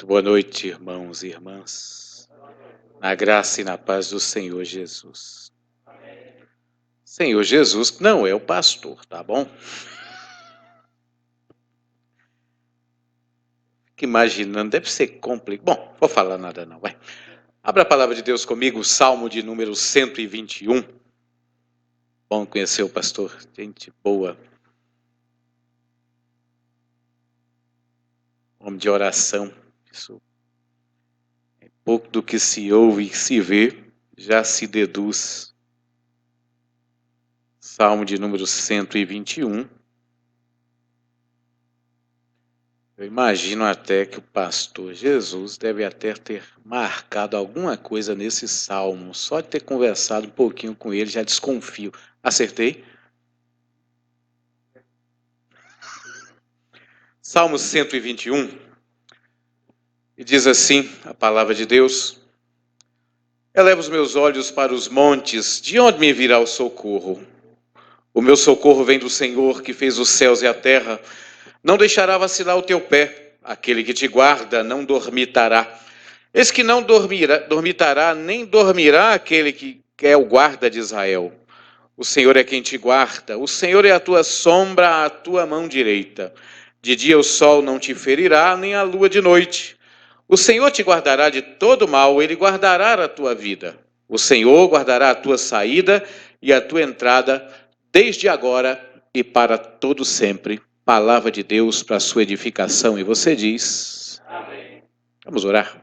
Boa noite, irmãos e irmãs, na graça e na paz do Senhor Jesus. Senhor Jesus não é o pastor, tá bom? Fico imaginando, deve ser complicado. Bom, vou falar nada não, vai. Abra a palavra de Deus comigo, Salmo de número 121. Bom conhecer o pastor, gente boa. Homem de oração. Isso é pouco do que se ouve e se vê, já se deduz. Salmo de número 121. Eu imagino até que o pastor Jesus deve até ter marcado alguma coisa nesse salmo. Só de ter conversado um pouquinho com ele, já desconfio. Acertei? Salmo 121. E diz assim a palavra de Deus: Eleva os meus olhos para os montes, de onde me virá o socorro? O meu socorro vem do Senhor, que fez os céus e a terra. Não deixará vacilar o teu pé. Aquele que te guarda não dormitará. Eis que não dormitará, nem dormirá aquele que é o guarda de Israel. O Senhor é quem te guarda, o Senhor é a tua sombra à tua mão direita. De dia o sol não te ferirá, nem a lua de noite. O Senhor te guardará de todo mal, ele guardará a tua vida. O Senhor guardará a tua saída e a tua entrada, desde agora e para todo sempre. Palavra de Deus para a sua edificação. E você diz: Amém. Vamos orar.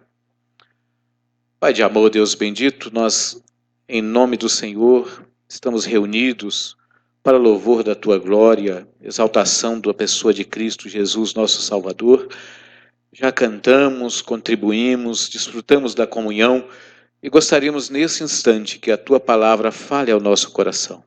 Pai de amor, Deus bendito, nós, em nome do Senhor, estamos reunidos para louvor da Tua glória, exaltação da pessoa de Cristo Jesus, nosso Salvador. Já cantamos, contribuímos, desfrutamos da comunhão e gostaríamos nesse instante que a Tua palavra fale ao nosso coração.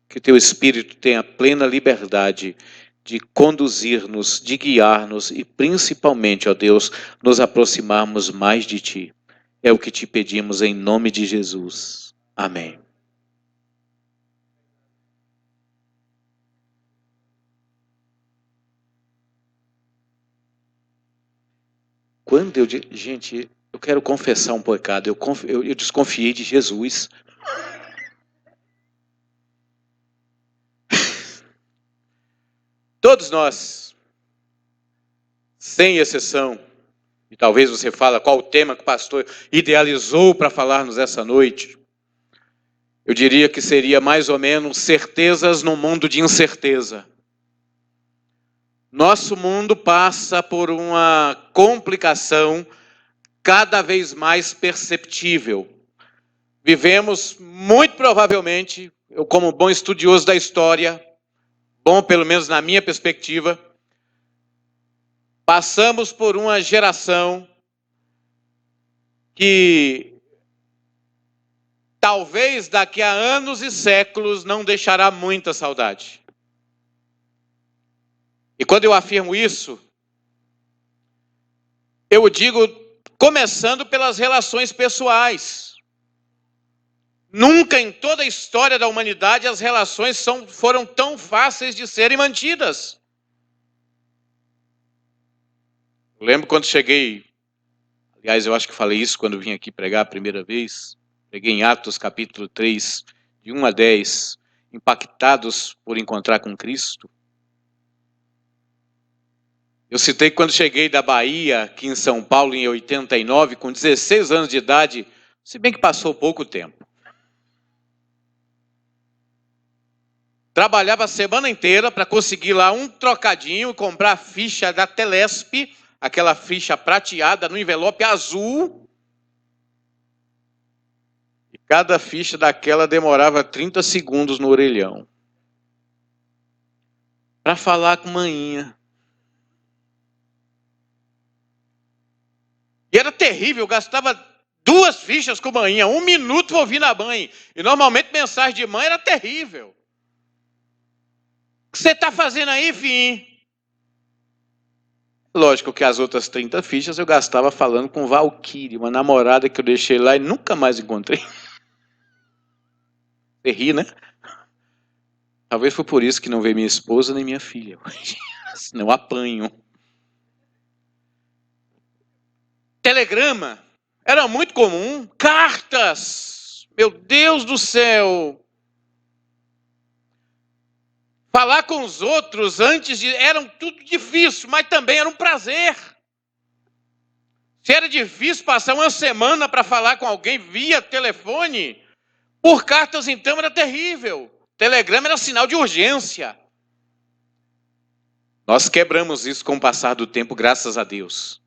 Que Teu Espírito tenha plena liberdade de conduzir-nos, de guiar-nos e principalmente, ó Deus, nos aproximarmos mais de Ti. É o que te pedimos em nome de Jesus. Amém. Quando eu... Gente, eu quero confessar um pecado. Eu desconfiei de Jesus. Todos nós, sem exceção, e talvez você fale qual o tema que o pastor idealizou para falarmos essa noite. Eu diria que seria mais ou menos certezas no mundo de incerteza. Nosso mundo passa por uma complicação cada vez mais perceptível. Vivemos, muito provavelmente, eu como bom estudioso da história, bom pelo menos na minha perspectiva, passamos por uma geração que talvez daqui a anos e séculos não deixará muita saudade. E quando eu afirmo isso, eu digo começando pelas relações pessoais. Nunca em toda a história da humanidade as relações foram tão fáceis de serem mantidas. Eu lembro quando cheguei, aliás, eu acho que falei isso quando vim aqui pregar a primeira vez, preguei em Atos capítulo 3, de 1 a 10, impactados por encontrar com Cristo. Eu citei quando cheguei da Bahia, aqui em São Paulo, em 89, com 16 anos de idade, se bem que passou pouco tempo. Trabalhava a semana inteira para conseguir lá um trocadinho e comprar a ficha da Telesp, aquela ficha prateada no envelope azul. E cada ficha daquela demorava 30 segundos no orelhão. Para falar com manhinha. E era terrível, eu gastava 2 fichas com manhinha, 1 minuto para ouvir na mãe. E normalmente mensagem de mãe era terrível. O que você está fazendo aí, filho? Lógico que as outras 30 fichas eu gastava falando com Valkyrie, uma namorada que eu deixei lá e nunca mais encontrei. Você ri, né? Talvez foi por isso que não veio minha esposa nem minha filha. Senão apanho. telegrama era muito comum, cartas, meu Deus do céu. Falar com os outros era tudo difícil, mas também era um prazer. Se era difícil passar uma semana para falar com alguém via telefone, por cartas então era terrível. Telegrama era sinal de urgência. Nós quebramos isso com o passar do tempo, graças a Deus.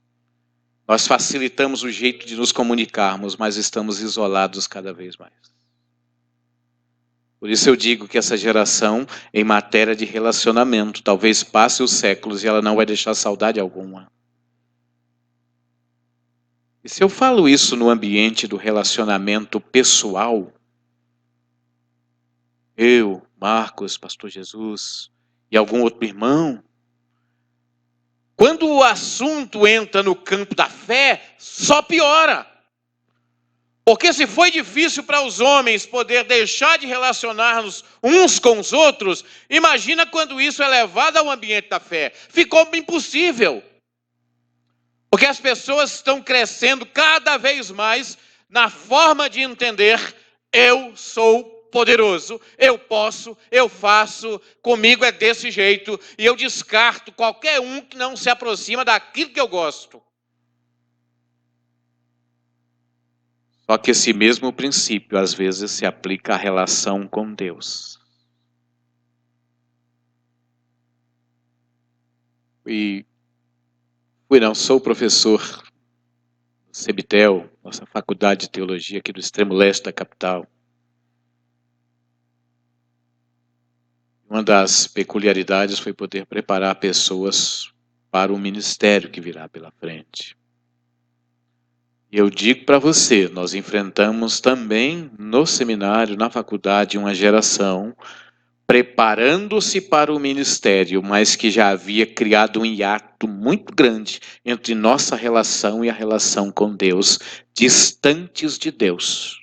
Nós facilitamos o jeito de nos comunicarmos, mas estamos isolados cada vez mais. Por isso eu digo que essa geração, em matéria de relacionamento, talvez passe os séculos e ela não vai deixar saudade alguma. E se eu falo isso no ambiente do relacionamento pessoal, eu, Marcos, Pastor Jesus e algum outro irmão, quando o assunto entra no campo da fé, só piora. Porque se foi difícil para os homens poder deixar de relacionar-nos uns com os outros, imagina quando isso é levado ao ambiente da fé. Ficou impossível. Porque as pessoas estão crescendo cada vez mais na forma de entender: eu sou poderoso, eu posso, eu faço, comigo é desse jeito, e eu descarto qualquer um que não se aproxima daquilo que eu gosto. Só que esse mesmo princípio às vezes se aplica à relação com Deus. Não sou professor do CEBITEL, nossa faculdade de teologia aqui do extremo leste da capital. Uma das peculiaridades foi poder preparar pessoas para o ministério que virá pela frente. E eu digo para você, nós enfrentamos também no seminário, na faculdade, uma geração preparando-se para o ministério, mas que já havia criado um hiato muito grande entre nossa relação e a relação com Deus, distantes de Deus.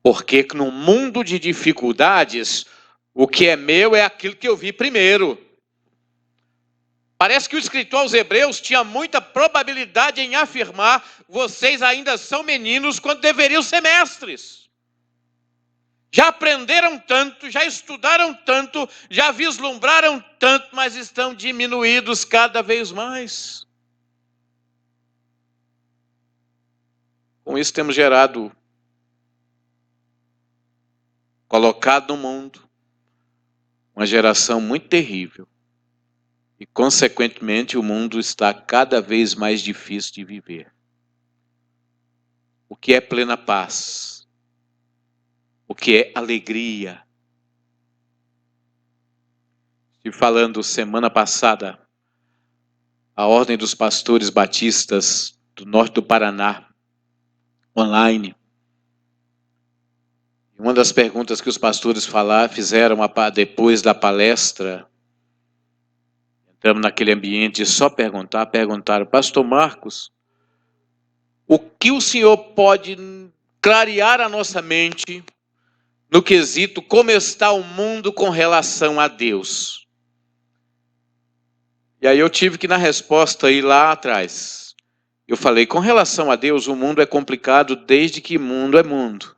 Porque no mundo de dificuldades, o que é meu é aquilo que eu vi primeiro. Parece que o escritor aos Hebreus tinha muita probabilidade em afirmar: vocês ainda são meninos quando deveriam ser mestres. Já aprenderam tanto, já estudaram tanto, já vislumbraram tanto, mas estão diminuídos cada vez mais. Com isso temos colocado no mundo uma geração muito terrível. E, consequentemente, o mundo está cada vez mais difícil de viver. O que é plena paz? O que é alegria? Estive falando semana passada, a Ordem dos Pastores Batistas do Norte do Paraná, online. Uma das perguntas que os pastores fizeram depois da palestra, entramos naquele ambiente e só perguntaram: Pastor Marcos, o que o senhor pode clarear a nossa mente no quesito como está o mundo com relação a Deus? E aí eu tive que, na resposta, ir lá atrás. Eu falei: com relação a Deus, o mundo é complicado desde que mundo é mundo.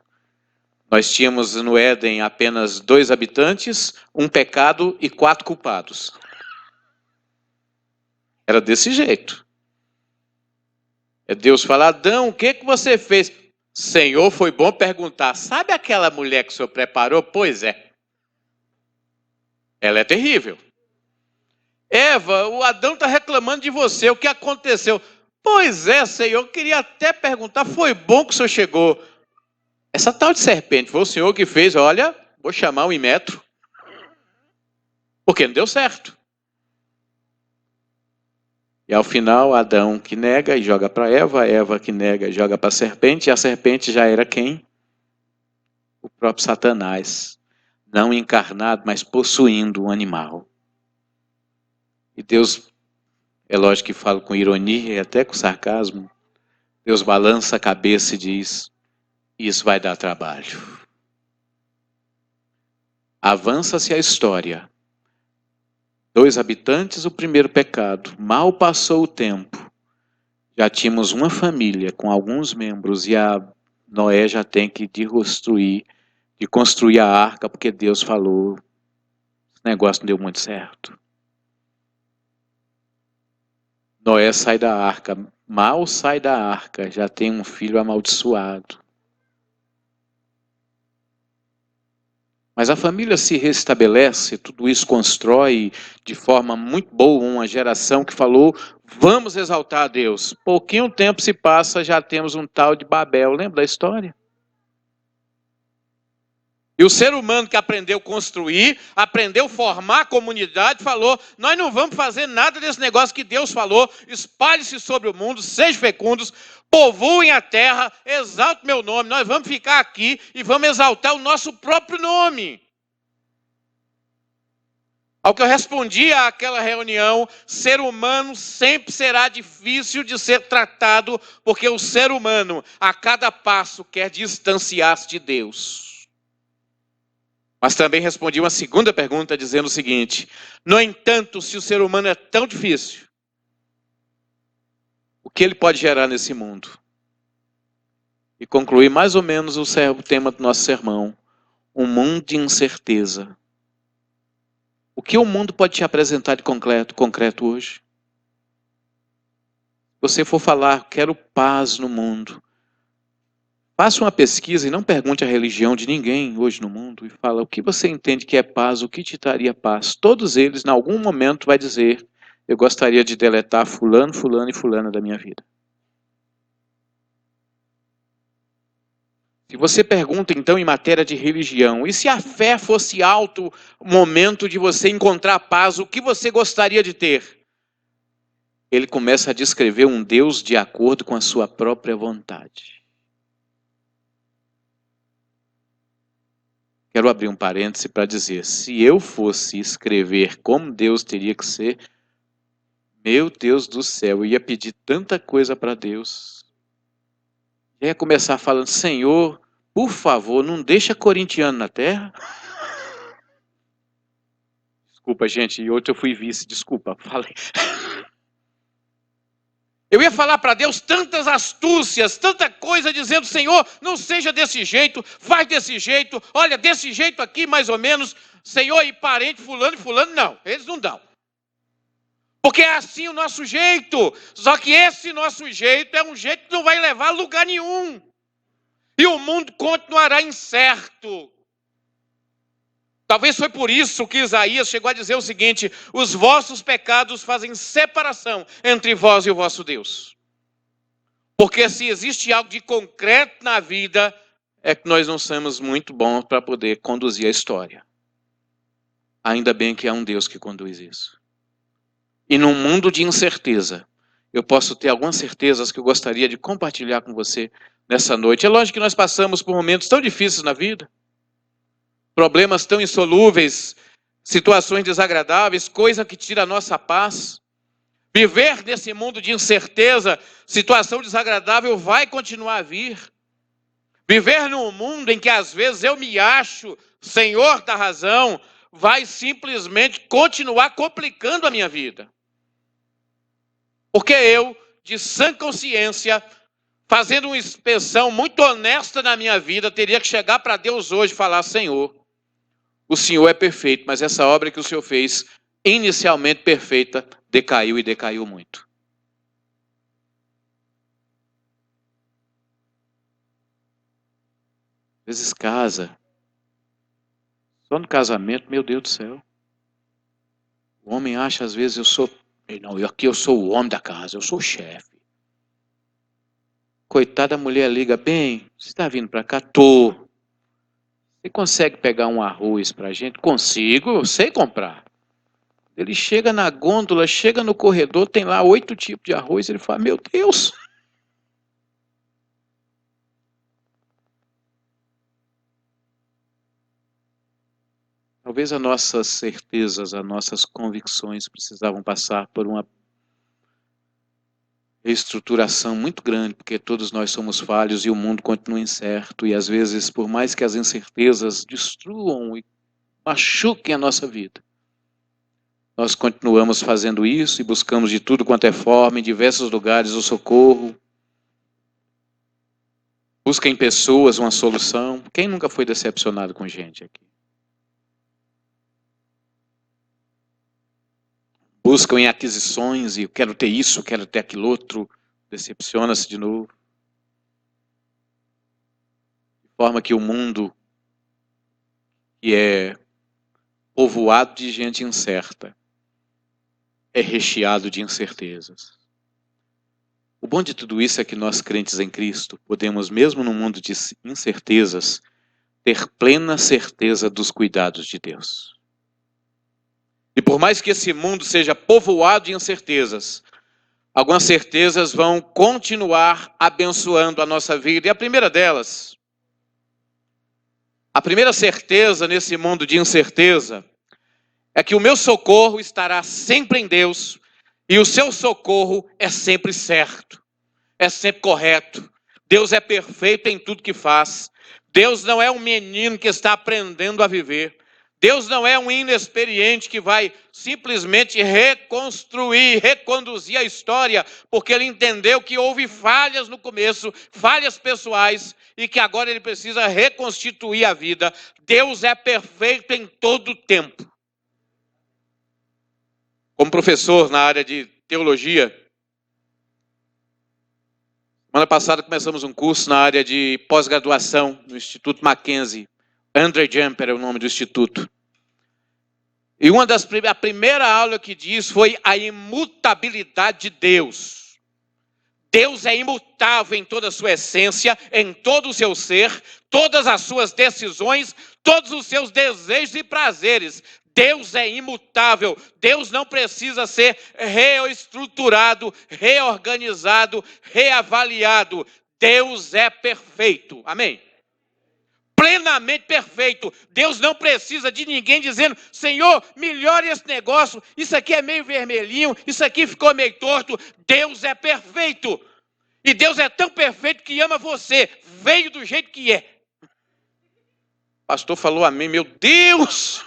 Nós tínhamos no Éden apenas 2 habitantes, 1 pecado e 4 culpados. Era desse jeito. É Deus falar: Adão, o que você fez? Senhor, foi bom perguntar. Sabe aquela mulher que o senhor preparou? Pois é. Ela é terrível. Eva, o Adão está reclamando de você. O que aconteceu? Pois é, Senhor, eu queria até perguntar. Foi bom que o senhor chegou. Essa tal de serpente, foi o senhor que fez. Olha, vou chamar o Inmetro. Porque não deu certo. E ao final, Adão que nega e joga para Eva, Eva que nega e joga para a serpente, e a serpente já era quem? O próprio Satanás. Não encarnado, mas possuindo um animal. E Deus, é lógico que falo com ironia e até com sarcasmo, Deus balança a cabeça e diz: isso vai dar trabalho. Avança-se a história. 2 habitantes, o primeiro pecado. Mal passou o tempo. Já tínhamos uma família com alguns membros e a Noé já tem que de construir a arca, porque Deus falou, esse negócio não deu muito certo. Noé sai da arca, mal sai da arca, já tem um filho amaldiçoado. Mas a família se restabelece, tudo isso constrói de forma muito boa uma geração que falou, vamos exaltar a Deus. Pouquinho tempo se passa, já temos um tal de Babel, lembra da história? E o ser humano que aprendeu a construir, aprendeu a formar a comunidade, falou, nós não vamos fazer nada desse negócio que Deus falou, espalhe-se sobre o mundo, sejam fecundos, povoem a terra, exalte meu nome, nós vamos ficar aqui e vamos exaltar o nosso próprio nome. Ao que eu respondi àquela reunião, ser humano sempre será difícil de ser tratado, porque o ser humano, a cada passo, quer distanciar-se de Deus. Mas também respondi uma segunda pergunta dizendo o seguinte, no entanto, se o ser humano é tão difícil, o que ele pode gerar nesse mundo? E concluí mais ou menos o tema do nosso sermão, um mundo de incerteza. O que o mundo pode te apresentar de concreto hoje? Se você for falar, quero paz no mundo, faça uma pesquisa e não pergunte a religião de ninguém hoje no mundo e fala o que você entende que é paz, o que te traria paz. Todos eles, em algum momento, vai dizer, eu gostaria de deletar fulano, fulano e fulana da minha vida. Se você pergunta, então, em matéria de religião, e se a fé fosse alto momento de você encontrar paz, o que você gostaria de ter? Ele começa a descrever um Deus de acordo com a sua própria vontade. Quero abrir um parêntese para dizer, se eu fosse escrever como Deus teria que ser, meu Deus do céu, eu ia pedir tanta coisa para Deus. Eu ia começar falando, Senhor, por favor, não deixa corintiano na terra. Desculpa, gente, e outro eu fui vice, desculpa, falei. Eu ia falar para Deus tantas astúcias, tanta coisa, dizendo, Senhor, não seja desse jeito, faz desse jeito, olha, desse jeito aqui, mais ou menos, Senhor, e parente fulano e fulano, não, eles não dão. Porque é assim o nosso jeito, só que esse nosso jeito é um jeito que não vai levar a lugar nenhum. E o mundo continuará incerto. Talvez foi por isso que Isaías chegou a dizer o seguinte, os vossos pecados fazem separação entre vós e o vosso Deus. Porque se existe algo de concreto na vida, é que nós não somos muito bons para poder conduzir a história. Ainda bem que há um Deus que conduz isso. E num mundo de incerteza, eu posso ter algumas certezas que eu gostaria de compartilhar com você nessa noite. É lógico que nós passamos por momentos tão difíceis na vida, problemas tão insolúveis, situações desagradáveis, coisa que tira a nossa paz. Viver nesse mundo de incerteza, situação desagradável vai continuar a vir. Viver num mundo em que às vezes eu me acho senhor da razão, vai simplesmente continuar complicando a minha vida. Porque eu, de sã consciência, fazendo uma inspeção muito honesta na minha vida, teria que chegar para Deus hoje e falar, Senhor, o Senhor é perfeito, mas essa obra que o Senhor fez, inicialmente perfeita, decaiu e decaiu muito. Às vezes casa, só no casamento, meu Deus do céu. O homem acha, às vezes, aqui eu sou o homem da casa, eu sou o chefe. Coitada, a mulher liga, bem, você está vindo para cá? Tô. Você consegue pegar um arroz para a gente? Consigo, eu sei comprar. Ele chega na gôndola, chega no corredor, tem lá 8 tipos de arroz, ele fala, meu Deus. Talvez as nossas certezas, as nossas convicções precisavam passar por uma reestruturação muito grande, porque todos nós somos falhos e o mundo continua incerto, e às vezes, por mais que as incertezas destruam e machuquem a nossa vida, Nós continuamos fazendo isso e buscamos de tudo quanto é forma, em diversos lugares, o socorro. Busca em pessoas uma solução. Quem nunca foi decepcionado com gente aqui? Buscam em aquisições e eu quero ter isso, quero ter aquilo outro. Decepciona-se de novo. De forma que o mundo, que é povoado de gente incerta, é recheado de incertezas. O bom de tudo isso é que nós, crentes em Cristo, podemos, mesmo no mundo de incertezas, ter plena certeza dos cuidados de Deus. E por mais que esse mundo seja povoado de incertezas, algumas certezas vão continuar abençoando a nossa vida. E a primeira delas, a primeira certeza nesse mundo de incerteza, é que o meu socorro estará sempre em Deus e o seu socorro é sempre certo, é sempre correto. Deus é perfeito em tudo que faz. Deus não é um menino que está aprendendo a viver. Deus não é um inexperiente que vai simplesmente reconstruir, reconduzir a história, porque ele entendeu que houve falhas no começo, falhas pessoais, e que agora ele precisa reconstituir a vida. Deus é perfeito em todo o tempo. Como professor na área de teologia, semana passada começamos um curso na área de pós-graduação no Instituto Mackenzie. André Jumper é o nome do instituto. E a primeira aula que diz foi a imutabilidade de Deus. Deus é imutável em toda a sua essência, em todo o seu ser, todas as suas decisões, todos os seus desejos e prazeres. Deus é imutável. Deus não precisa ser reestruturado, reorganizado, reavaliado. Deus é perfeito. Amém? Plenamente perfeito. Deus não precisa de ninguém dizendo: Senhor, melhore esse negócio, isso aqui é meio vermelhinho, isso aqui ficou meio torto. Deus é perfeito. E Deus é tão perfeito que ama você, veio do jeito que é. O pastor falou amém, meu Deus!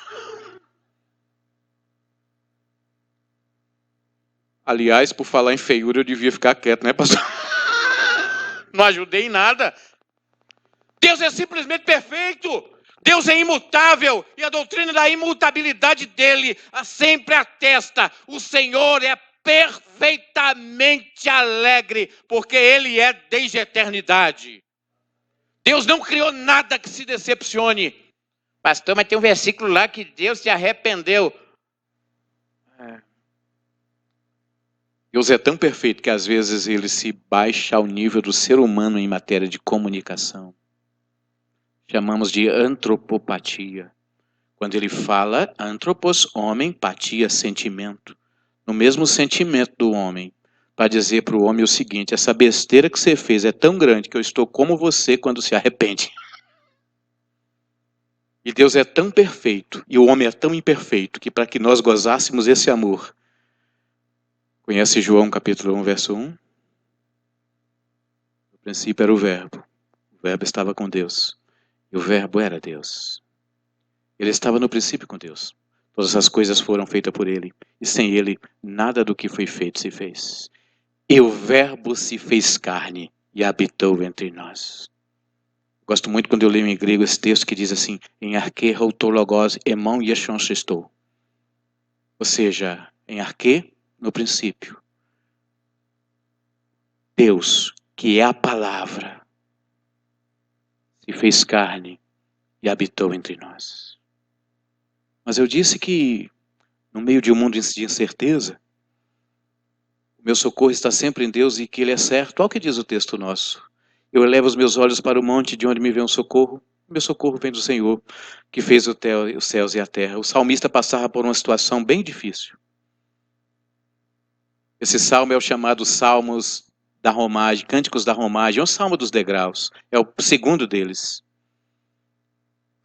Aliás, por falar em feiura, eu devia ficar quieto, né, pastor? Não ajudei em nada. Deus é simplesmente perfeito. Deus é imutável e a doutrina da imutabilidade dele sempre atesta: o Senhor é perfeitamente alegre, porque ele é desde a eternidade. Deus não criou nada que se decepcione. Pastor, mas tem um versículo lá que Deus se arrependeu. Deus é tão perfeito que às vezes ele se baixa ao nível do ser humano em matéria de comunicação. Chamamos de antropopatia. Quando ele fala antropos, homem, patia, sentimento. No mesmo sentimento do homem, para dizer para o homem o seguinte: essa besteira que você fez é tão grande que eu estou como você quando se arrepende. E Deus é tão perfeito e o homem é tão imperfeito que para que nós gozássemos esse amor. Conhece João capítulo 1, verso 1? No princípio era o Verbo estava com Deus, e o Verbo era Deus. Ele estava no princípio com Deus. Todas as coisas foram feitas por ele, e sem ele, nada do que foi feito se fez. E o Verbo se fez carne e habitou entre nós. Gosto muito quando eu leio em grego esse texto que diz assim: em arquê routologos emão yeshon estou. Ou seja, em arquê, no princípio. Deus, que é a palavra, se fez carne e habitou entre nós. Mas eu disse que, no meio de um mundo de incerteza, o meu socorro está sempre em Deus e que Ele é certo. Olha o que diz o texto nosso: eu elevo os meus olhos para o monte de onde me vem o socorro. Meu socorro vem do Senhor, que fez os céus e a terra. O salmista passava por uma situação bem difícil. Esse salmo é o chamado Salmos da Romagem, Cânticos da Romagem, é o Salmo dos Degraus, é o segundo deles.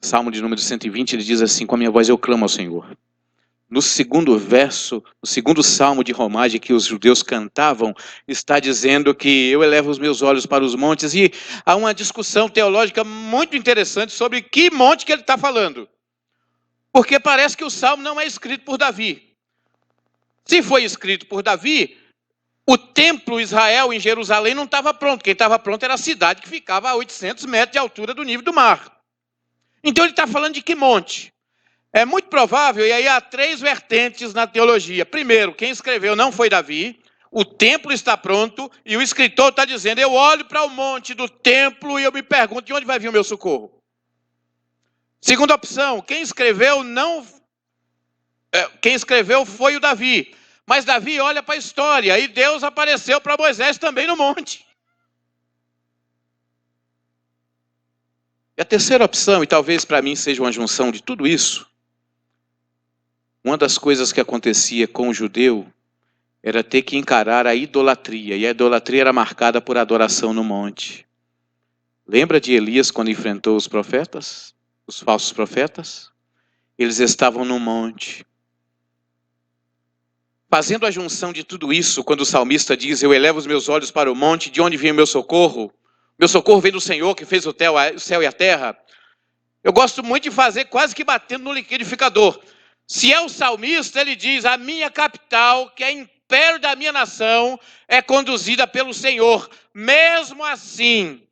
Salmo de número 120, ele diz assim: com a minha voz eu clamo ao Senhor. No segundo verso, no segundo salmo de romagem que os judeus cantavam, está dizendo que eu elevo os meus olhos para os montes, e há uma discussão teológica muito interessante sobre que monte que ele está falando. Porque parece que o salmo não é escrito por Davi. Se foi escrito por Davi, o templo Israel em Jerusalém não estava pronto. Quem estava pronto era a cidade que ficava a 800 metros de altura do nível do mar. Então ele está falando de que monte? É muito provável, e aí há 3 vertentes na teologia. Primeiro, quem escreveu não foi Davi, o templo está pronto, e o escritor está dizendo, eu olho para o monte do templo e eu me pergunto, de onde vai vir o meu socorro? Segunda opção, quem escreveu foi o Davi. Mas Davi olha para a história, e Deus apareceu para Moisés também no monte. E a terceira opção, e talvez para mim seja uma junção de tudo isso, uma das coisas que acontecia com o judeu era ter que encarar a idolatria, e a idolatria era marcada por adoração no monte. Lembra de Elias quando enfrentou os profetas? Os falsos profetas? Eles estavam no monte. Fazendo a junção de tudo isso, quando o salmista diz, eu elevo os meus olhos para o monte, de onde vem o meu socorro? Meu socorro vem do Senhor que fez o céu e a terra. Eu gosto muito de fazer quase que batendo no liquidificador. Se é o salmista, ele diz, a minha capital, que é império da minha nação, é conduzida pelo Senhor. Mesmo assim,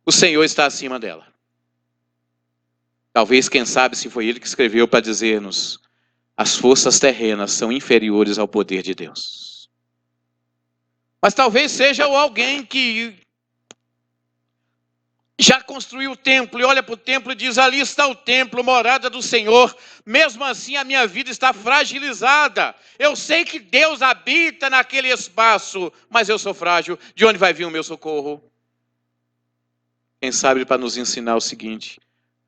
o Senhor está acima dela. Talvez, quem sabe, se foi ele que escreveu para dizer-nos, as forças terrenas são inferiores ao poder de Deus. Mas talvez seja alguém que já construiu o templo e olha para o templo e diz, ali está o templo, morada do Senhor. Mesmo assim a minha vida está fragilizada. Eu sei que Deus habita naquele espaço, mas eu sou frágil. De onde vai vir o meu socorro? Quem sabe para nos ensinar o seguinte,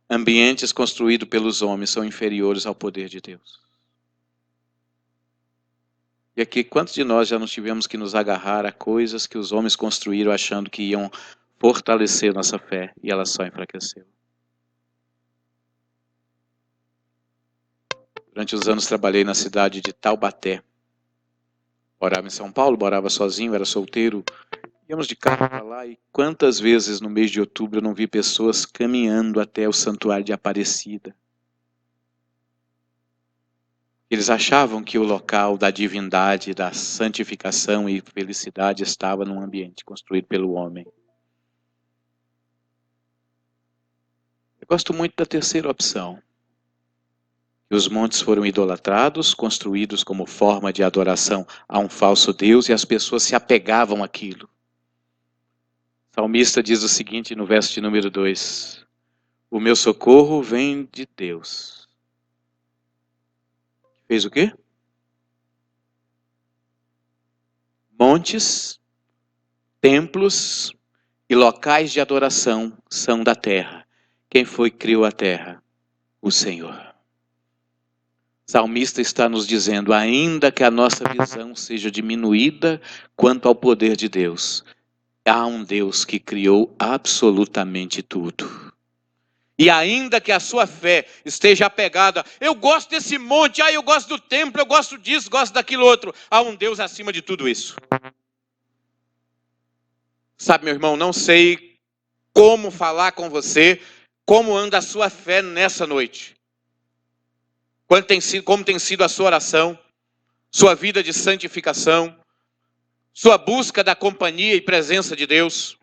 ambientes construídos pelos homens são inferiores ao poder de Deus. E aqui, quantos de nós já não tivemos que nos agarrar a coisas que os homens construíram achando que iam fortalecer nossa fé e ela só enfraqueceu? Durante os anos trabalhei na cidade de Taubaté. Morava em São Paulo, morava sozinho, era solteiro. Íamos de carro para lá e quantas vezes no mês de outubro eu não vi pessoas caminhando até o santuário de Aparecida. Eles achavam que o local da divindade, da santificação e felicidade estava num ambiente construído pelo homem. Eu gosto muito da terceira opção. Que os montes foram idolatrados, construídos como forma de adoração a um falso Deus e as pessoas se apegavam àquilo. O salmista diz o seguinte no verso de número 2. O meu socorro vem de Deus. Fez o quê? Montes, templos e locais de adoração são da terra. Quem foi que criou a terra? O Senhor. O salmista está nos dizendo, ainda que a nossa visão seja diminuída quanto ao poder de Deus, há um Deus que criou absolutamente tudo. E ainda que a sua fé esteja apegada, eu gosto desse monte, eu gosto do templo, eu gosto disso, gosto daquilo outro, há um Deus acima de tudo isso. Sabe, meu irmão, não sei como falar com você, como anda a sua fé nessa noite. Como tem sido a sua oração, sua vida de santificação, sua busca da companhia e presença de Deus.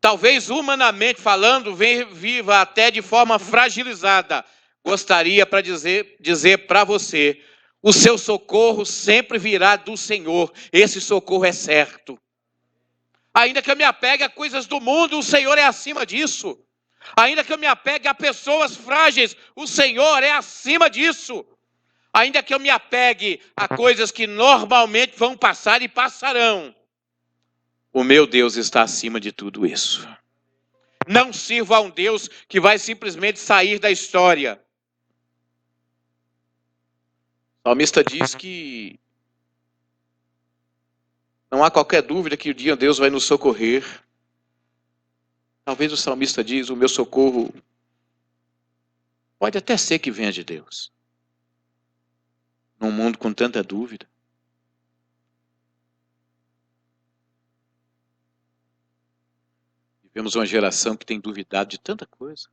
Talvez humanamente falando, viva até de forma fragilizada. Gostaria para dizer para você, o seu socorro sempre virá do Senhor. Esse socorro é certo. Ainda que eu me apegue a coisas do mundo, o Senhor é acima disso. Ainda que eu me apegue a pessoas frágeis, o Senhor é acima disso. Ainda que eu me apegue a coisas que normalmente vão passar e passarão, o meu Deus está acima de tudo isso. Não sirvo a um Deus que vai simplesmente sair da história. O salmista diz que não há qualquer dúvida que um dia Deus vai nos socorrer. Talvez o salmista diz, o meu socorro pode até ser que venha de Deus. Num mundo com tanta dúvida. Vivemos uma geração que tem duvidado de tanta coisa.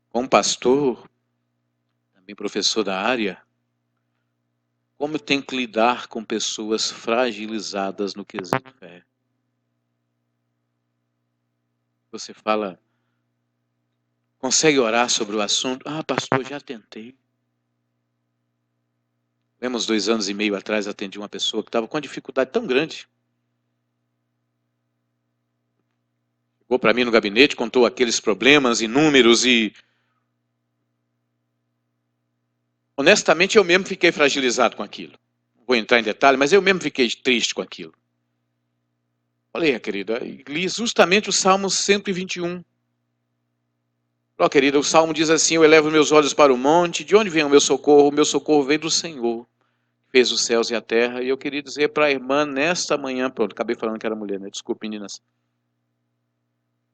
Como pastor, também professor da área, como eu tenho que lidar com pessoas fragilizadas no quesito fé. Você fala, consegue orar sobre o assunto? Ah, pastor, já tentei. Lembra, uns 2 anos e meio atrás, atendi uma pessoa que estava com uma dificuldade tão grande. Chegou para mim no gabinete, contou aqueles problemas inúmeros e... honestamente, eu mesmo fiquei fragilizado com aquilo. Não vou entrar em detalhe, mas eu mesmo fiquei triste com aquilo. Falei, querida, li justamente o Salmo 121. Ó, querida, o Salmo diz assim, eu elevo meus olhos para o monte, de onde vem o meu socorro? O meu socorro vem do Senhor, que fez os céus e a terra. E eu queria dizer para a irmã, nesta manhã, pronto, acabei falando que era mulher, né? Desculpe, meninas.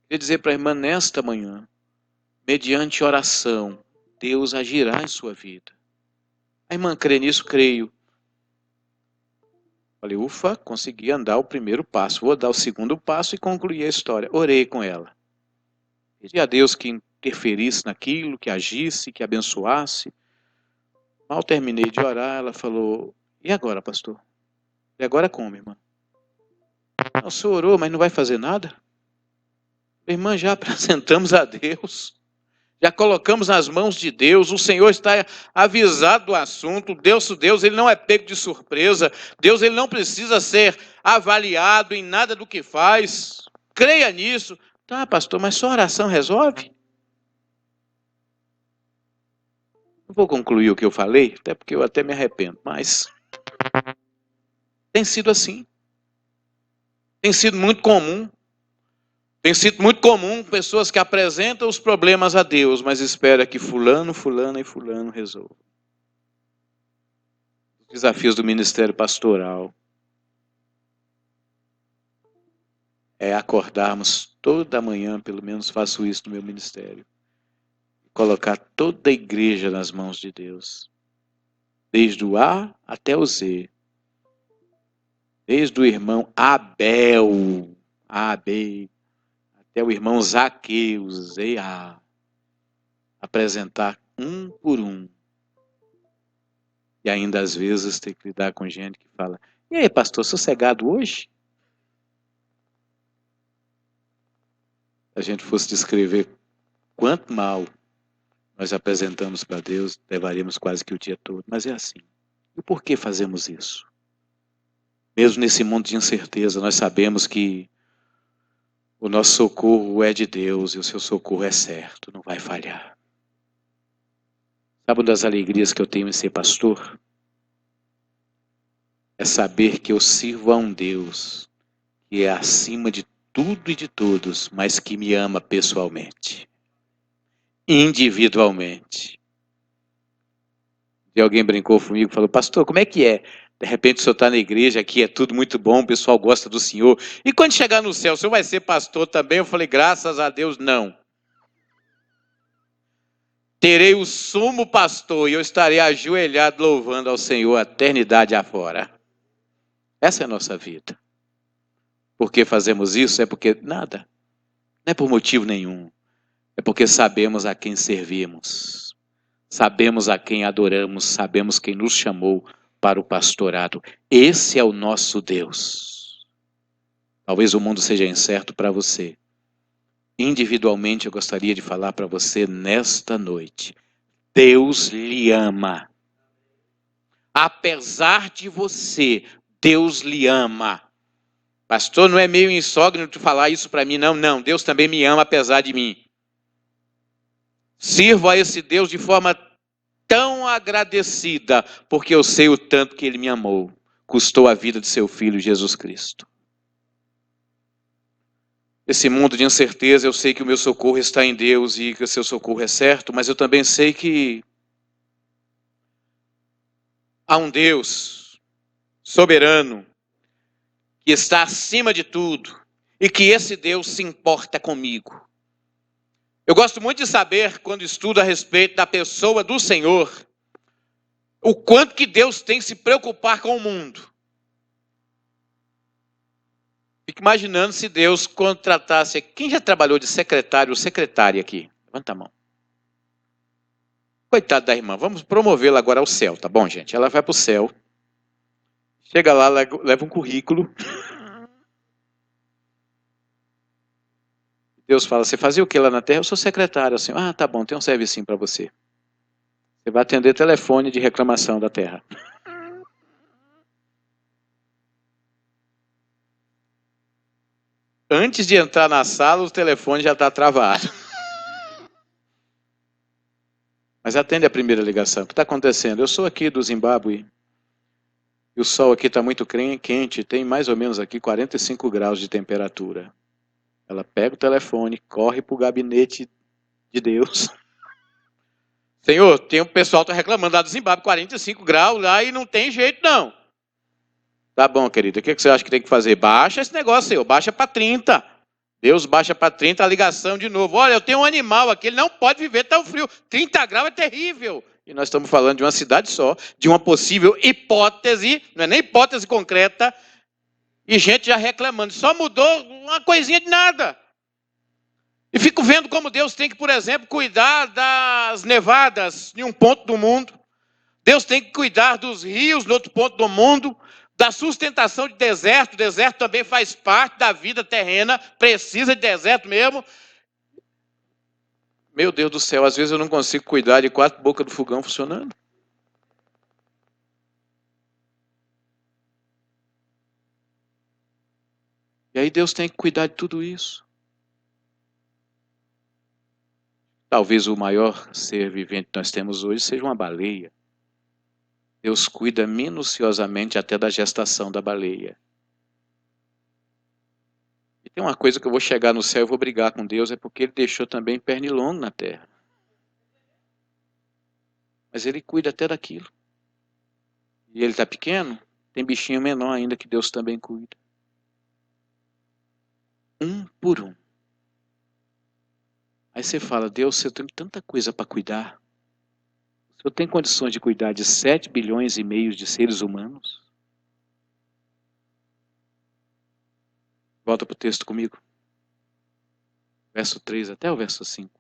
Queria dizer para a irmã, nesta manhã, mediante oração, Deus agirá em sua vida. A irmã crê nisso? Creio. Falei, ufa, consegui andar o primeiro passo. Vou dar o segundo passo e concluir a história. Orei com ela. Pedi a Deus que interferisse naquilo, que agisse, que abençoasse. Mal terminei de orar, ela falou, e agora, pastor? E agora como, irmã? O senhor orou, mas não vai fazer nada? Irmã, já apresentamos a Deus. Já colocamos nas mãos de Deus, o Senhor está avisado do assunto, Deus ele não é pego de surpresa, Deus ele não precisa ser avaliado em nada do que faz, creia nisso. Tá, pastor, mas só oração resolve? Não vou concluir o que eu falei, até porque eu até me arrependo, mas tem sido assim, tem sido muito comum. Tem sido muito comum pessoas que apresentam os problemas a Deus, mas espera que fulano, fulana e fulano resolvam. Os desafios do ministério pastoral é acordarmos toda manhã, pelo menos faço isso no meu ministério, colocar toda a igreja nas mãos de Deus, desde o A até o Z, desde o irmão Abel, AB, até o irmão Zaqueu, ZA, apresentar um por um. E ainda às vezes ter que lidar com gente que fala, e aí pastor, sossegado hoje? Se a gente fosse descrever quanto mal nós apresentamos para Deus, levaríamos quase que o dia todo, mas é assim. E por que fazemos isso? Mesmo nesse mundo de incerteza, nós sabemos que o nosso socorro é de Deus e o seu socorro é certo, não vai falhar. Sabe uma das alegrias que eu tenho em ser pastor? É saber que eu sirvo a um Deus que é acima de tudo e de todos, mas que me ama pessoalmente, individualmente. E alguém brincou comigo e falou, pastor, como é que é? De repente o senhor está na igreja, aqui é tudo muito bom, o pessoal gosta do senhor. E quando chegar no céu, o senhor vai ser pastor também? Eu falei, graças a Deus, não. Terei o sumo pastor e eu estarei ajoelhado louvando ao Senhor a eternidade afora. Essa é a nossa vida. Por que fazemos isso? É porque nada. Não é por motivo nenhum. É porque sabemos a quem servimos. Sabemos a quem adoramos. Sabemos quem nos chamou para o pastorado. Esse é o nosso Deus. Talvez o mundo seja incerto para você. Individualmente eu gostaria de falar para você nesta noite. Deus lhe ama. Apesar de você, Deus lhe ama. Pastor, não é meio insógnito falar isso para mim, não. Não, Deus também me ama apesar de mim. Sirvo a esse Deus de forma tão agradecida, porque eu sei o tanto que Ele me amou. Custou a vida de seu Filho, Jesus Cristo. Esse mundo de incerteza, eu sei que o meu socorro está em Deus e que o seu socorro é certo, mas eu também sei que há um Deus soberano, que está acima de tudo, e que esse Deus se importa comigo. Eu gosto muito de saber, quando estudo a respeito da pessoa do Senhor, o quanto que Deus tem que se preocupar com o mundo. Fico imaginando se Deus contratasse... Quem já trabalhou de secretário ou secretária aqui? Levanta a mão. Coitada da irmã, vamos promovê-la agora ao céu, tá bom, gente? Ela vai para o céu. Chega lá, leva um currículo. Deus fala, você fazia o que lá na terra? Eu sou secretário. Assim, ah, tá bom, tem um servicinho para você. Você vai atender telefone de reclamação da terra. Antes de entrar na sala, o telefone já está travado. Mas atende a primeira ligação. O que está acontecendo? Eu sou aqui do Zimbábue. E o sol aqui está muito quente. Tem mais ou menos aqui 45 graus de temperatura. Ela pega o telefone, corre para o gabinete de Deus. Senhor, tem um pessoal que está reclamando lá do Zimbábue, 45 graus lá e não tem jeito não. Tá bom, querida. O que você acha que tem que fazer? Baixa esse negócio, Senhor. Baixa para 30. Deus baixa para 30 a ligação de novo. Olha, eu tenho um animal aqui, ele não pode viver tão frio. 30 graus é terrível. E nós estamos falando de uma cidade só, de uma possível hipótese, não é nem hipótese concreta, e gente já reclamando. Só mudou uma coisinha de nada. E fico vendo como Deus tem que, por exemplo, cuidar das nevadas em um ponto do mundo. Deus tem que cuidar dos rios no outro ponto do mundo, da sustentação de deserto. O deserto também faz parte da vida terrena, precisa de deserto mesmo. Meu Deus do céu, às vezes eu não consigo cuidar de 4 bocas do fogão funcionando. E aí Deus tem que cuidar de tudo isso. Talvez o maior ser vivente que nós temos hoje seja uma baleia. Deus cuida minuciosamente até da gestação da baleia. E tem uma coisa que eu vou chegar no céu e vou brigar com Deus, é porque Ele deixou também pernilongo na terra. Mas Ele cuida até daquilo. E Ele está pequeno, tem bichinho menor ainda que Deus também cuida. Um por um. Aí você fala, Deus, você tem tanta coisa para cuidar. O Senhor tem condições de cuidar de 7 bilhões e meio de seres humanos? Volta para o texto comigo. Verso 3 até o verso 5.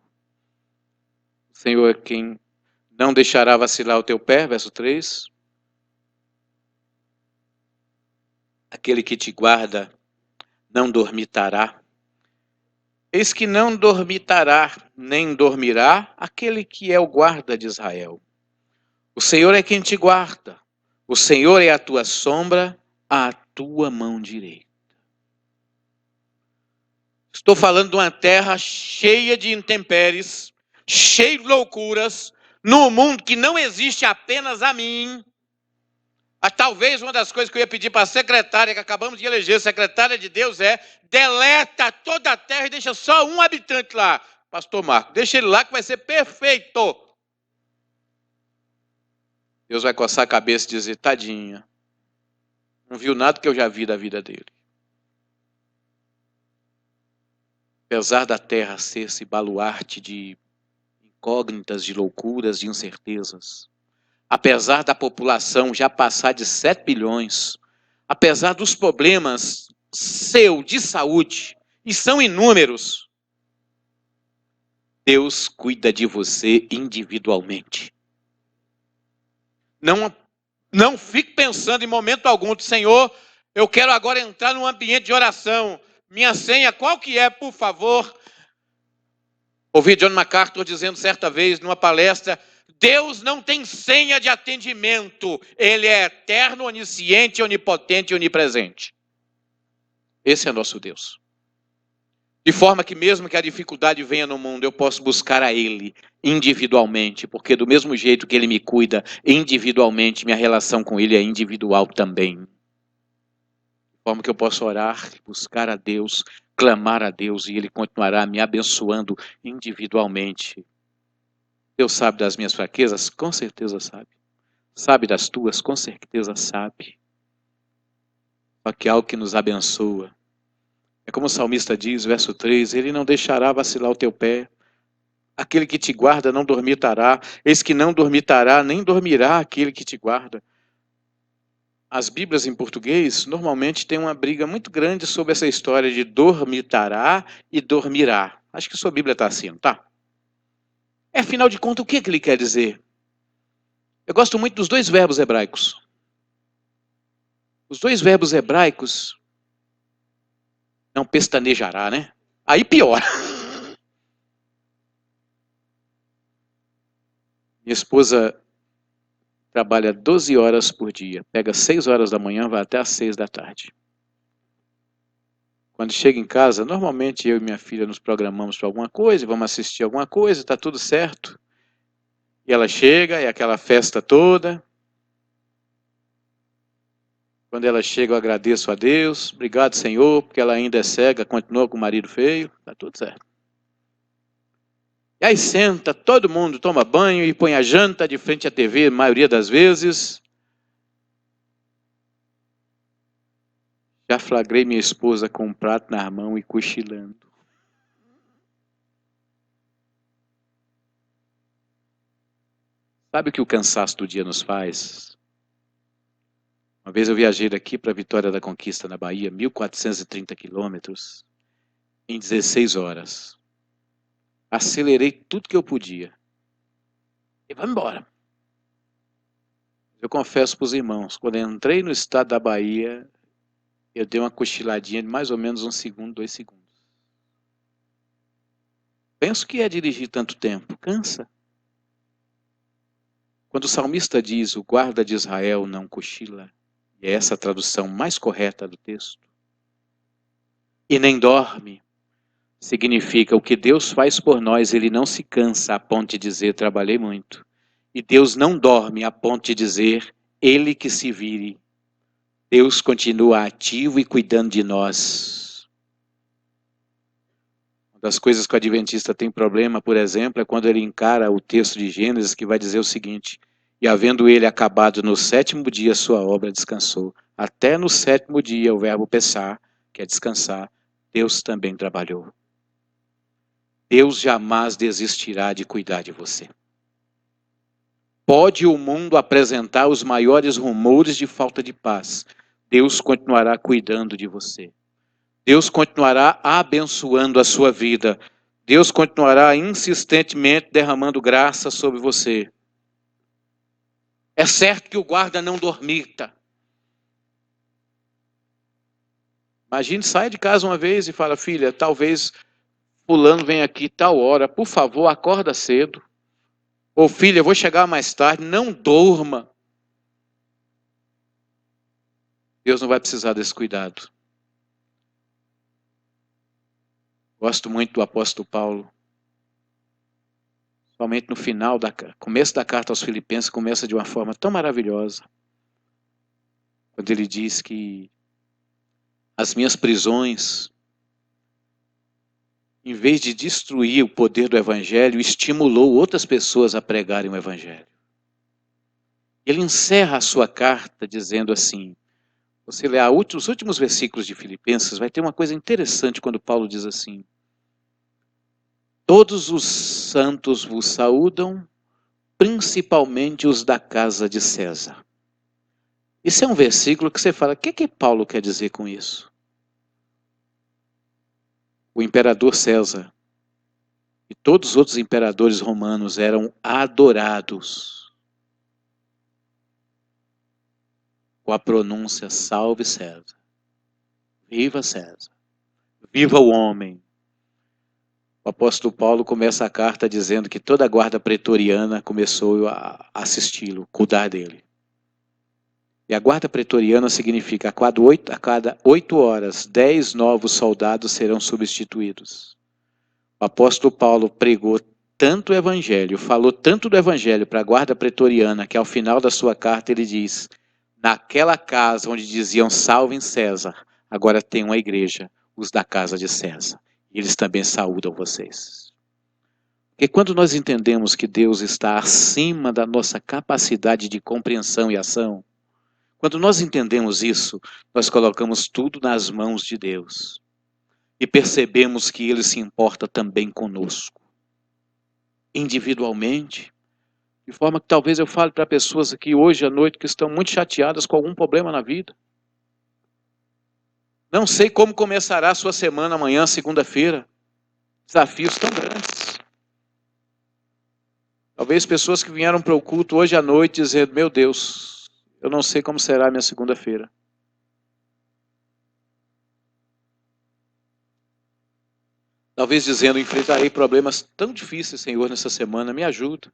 O Senhor é quem não deixará vacilar o teu pé, verso 3. Aquele que te guarda não dormitará. Eis que não dormitará, nem dormirá aquele que é o guarda de Israel. O Senhor é quem te guarda. O Senhor é a tua sombra, à tua mão direita. Estou falando de uma terra cheia de intempéries, cheia de loucuras, num mundo que não existe apenas a mim. Talvez uma das coisas que eu ia pedir para a secretária, que acabamos de eleger, secretária de Deus, é deleta toda a terra e deixa só um habitante lá. Pastor Marco, deixa ele lá que vai ser perfeito. Deus vai coçar a cabeça e dizer, tadinha, não viu nada que eu já vi da vida dele. Apesar da terra ser esse baluarte de incógnitas, de loucuras, de incertezas, apesar da população já passar de 7 bilhões, apesar dos problemas de saúde, e são inúmeros, Deus cuida de você individualmente. Não fique pensando em momento algum, Senhor, eu quero agora entrar num ambiente de oração. Minha senha, qual que é, por favor? Ouvi John MacArthur dizendo certa vez, numa palestra, Deus não tem senha de atendimento. Ele é eterno, onisciente, onipotente e onipresente. Esse é nosso Deus. De forma que mesmo que a dificuldade venha no mundo, eu posso buscar a Ele individualmente, porque do mesmo jeito que Ele me cuida individualmente, minha relação com Ele é individual também. De forma que eu posso orar, buscar a Deus, clamar a Deus e Ele continuará me abençoando individualmente. Deus sabe das minhas fraquezas? Com certeza sabe. Sabe das tuas? Com certeza sabe. Só que é algo que nos abençoa. É como o salmista diz, verso 3, Ele não deixará vacilar o teu pé. Aquele que te guarda não dormitará. Eis que não dormitará, nem dormirá aquele que te guarda. As Bíblias em português normalmente têm uma briga muito grande sobre essa história de dormitará e dormirá. Acho que sua Bíblia está assim, não tá? Afinal de contas, o que ele quer dizer? Eu gosto muito dos 2 verbos hebraicos. Os dois verbos hebraicos, não pestanejará, né? Aí piora. Minha esposa trabalha 12 horas por dia. Pega 6 horas da manhã, vai até às 6 da tarde. Quando chega em casa, normalmente eu e minha filha nos programamos para alguma coisa, vamos assistir alguma coisa, está tudo certo. E ela chega, é aquela festa toda. Quando ela chega, eu agradeço a Deus. Obrigado, Senhor, porque ela ainda é cega, continua com o marido feio. Está tudo certo. E aí senta, todo mundo toma banho e põe a janta de frente à TV, a maioria das vezes. Já flagrei minha esposa com um prato na mão e cochilando. Sabe o que o cansaço do dia nos faz? Uma vez eu viajei daqui para Vitória da Conquista, na Bahia, 1.430 quilômetros, em 16 horas. Acelerei tudo que eu podia. E vamos embora. Eu confesso para os irmãos, quando eu entrei no estado da Bahia, eu dei uma cochiladinha de mais ou menos 1 segundo, 2 segundos. Penso que é dirigir tanto tempo. Cansa. Quando o salmista diz, o guarda de Israel não cochila, e é essa a tradução mais correta do texto, e nem dorme, significa o que Deus faz por nós, ele não se cansa a ponto de dizer, trabalhei muito. E Deus não dorme a ponto de dizer, ele que se vire. Deus continua ativo e cuidando de nós. Uma das coisas que o adventista tem problema, por exemplo, é quando ele encara o texto de Gênesis que vai dizer o seguinte, e havendo ele acabado no 7º dia sua obra, descansou. Até no 7º dia o verbo pensar, que é descansar, Deus também trabalhou. Deus jamais desistirá de cuidar de você. Pode o mundo apresentar os maiores rumores de falta de paz. Deus continuará cuidando de você. Deus continuará abençoando a sua vida. Deus continuará insistentemente derramando graça sobre você. É certo que o guarda não dormita. Imagine, sai de casa uma vez e fala, filha, talvez fulano venha aqui tal hora, por favor, acorda cedo. Ou filha, eu vou chegar mais tarde, não durma. Deus não vai precisar desse cuidado. Gosto muito do apóstolo Paulo. Somente no final, começo da carta aos Filipenses, começa de uma forma tão maravilhosa. Quando ele diz que as minhas prisões, em vez de destruir o poder do Evangelho, estimulou outras pessoas a pregarem o Evangelho. Ele encerra a sua carta dizendo assim, você lê os últimos versículos de Filipenses, vai ter uma coisa interessante quando Paulo diz assim, todos os santos vos saúdam, principalmente os da casa de César. Isso é um versículo que você fala, o que Paulo quer dizer com isso? O imperador César e todos os outros imperadores romanos eram adorados com a pronúncia salve César, viva César, viva o homem. O apóstolo Paulo começa a carta dizendo que toda a guarda pretoriana começou a assisti-lo, cuidar dele. E a guarda pretoriana significa a cada 8 horas, 10 novos soldados serão substituídos. O apóstolo Paulo pregou tanto o evangelho, falou tanto do evangelho para a guarda pretoriana, que ao final da sua carta ele diz, naquela casa onde diziam salvem César, agora tem uma igreja, os da casa de César. E eles também saúdam vocês. Porque quando nós entendemos que Deus está acima da nossa capacidade de compreensão e ação, quando nós entendemos isso, nós colocamos tudo nas mãos de Deus. E percebemos que Ele se importa também conosco. Individualmente. De forma que talvez eu fale para pessoas aqui hoje à noite que estão muito chateadas com algum problema na vida. Não sei como começará a sua semana amanhã, segunda-feira. Desafios tão grandes. Talvez pessoas que vieram para o culto hoje à noite dizendo, meu Deus, eu não sei como será a minha segunda-feira. Talvez dizendo, enfrentarei problemas tão difíceis, Senhor, nessa semana, me ajuda.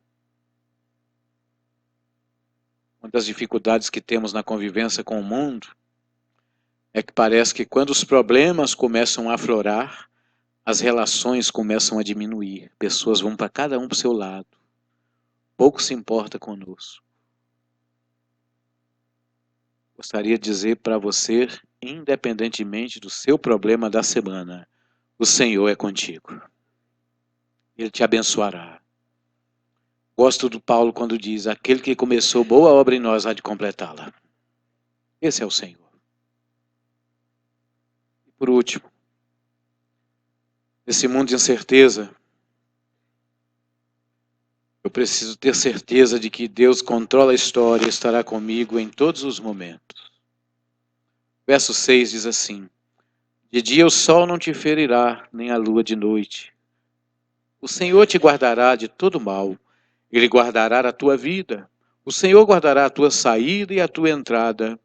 Uma das dificuldades que temos na convivência com o mundo é que parece que quando os problemas começam a aflorar, as relações começam a diminuir. Pessoas vão para cada um para o seu lado. Pouco se importa conosco. Gostaria de dizer para você, independentemente do seu problema da semana, o Senhor é contigo. Ele te abençoará. Gosto do Paulo quando diz, aquele que começou boa obra em nós há de completá-la. Esse é o Senhor. E por último, nesse mundo de incerteza, eu preciso ter certeza de que Deus controla a história e estará comigo em todos os momentos. Verso 6 diz assim, de dia o sol não te ferirá, nem a lua de noite. O Senhor te guardará de todo mal. Ele guardará a tua vida. O Senhor guardará a tua saída e a tua entrada,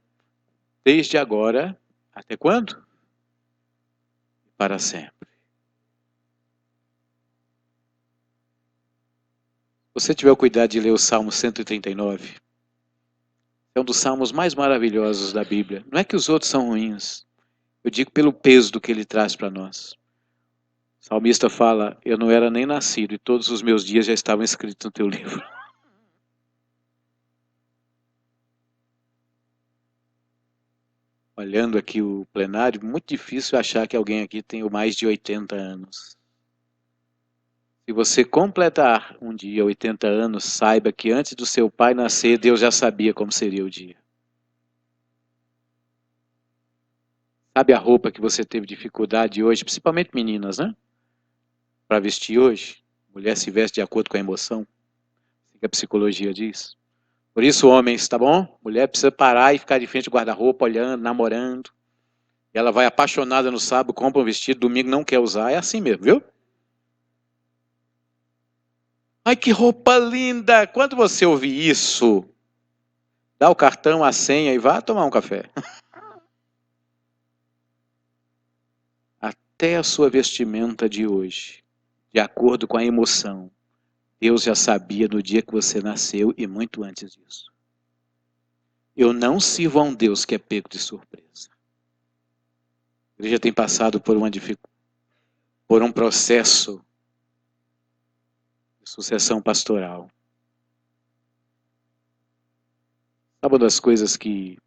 desde agora, até quando? Para sempre. Se você tiver o cuidado de ler o Salmo 139, é um dos salmos mais maravilhosos da Bíblia. Não é que os outros são ruins, eu digo pelo peso do que ele traz para nós. O salmista fala, eu não era nem nascido e todos os meus dias já estavam escritos no teu livro. Olhando aqui o plenário, muito difícil achar que alguém aqui tenha mais de 80 anos. Se você completar um dia 80 anos, saiba que antes do seu pai nascer, Deus já sabia como seria o dia. Sabe a roupa que você teve dificuldade hoje, principalmente meninas, né? Para vestir hoje, mulher se veste de acordo com a emoção, assim que a psicologia diz. Por isso, homens, tá bom? Mulher precisa parar e ficar de frente do guarda-roupa, olhando, namorando. E ela vai apaixonada no sábado, compra um vestido, domingo não quer usar. É assim mesmo, viu? Ai, que roupa linda! Quando você ouvir isso, dá o cartão, a senha e vá tomar um café. Até a sua vestimenta de hoje, de acordo com a emoção, Deus já sabia no dia que você nasceu e muito antes disso. Eu não sirvo a um Deus que é pego de surpresa. A igreja tem passado por um processo de sucessão pastoral. Sabe uma das coisas que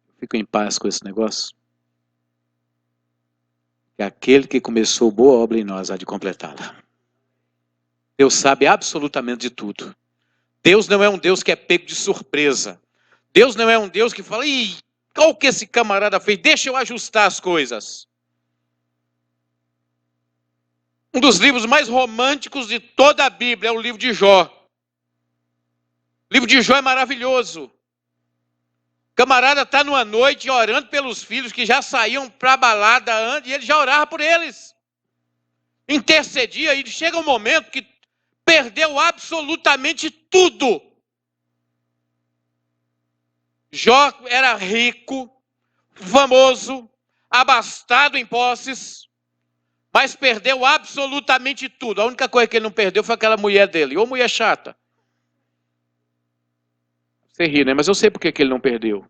eu fico em paz com esse negócio? Que aquele que começou boa obra em nós há de completá-la. Deus sabe absolutamente de tudo. Deus não é um Deus que é pego de surpresa. Deus não é um Deus que fala, ih, qual que esse camarada fez? Deixa eu ajustar as coisas. Um dos livros mais românticos de toda a Bíblia é o livro de Jó. O livro de Jó é maravilhoso. O camarada está numa noite orando pelos filhos que já saíam para a balada antes e ele já orava por eles. Intercedia e chega um momento que perdeu absolutamente tudo. Jó era rico, famoso, abastado em posses, mas perdeu absolutamente tudo. A única coisa que ele não perdeu foi aquela mulher dele, ou mulher chata. Você ri, né? Mas eu sei por que ele não perdeu.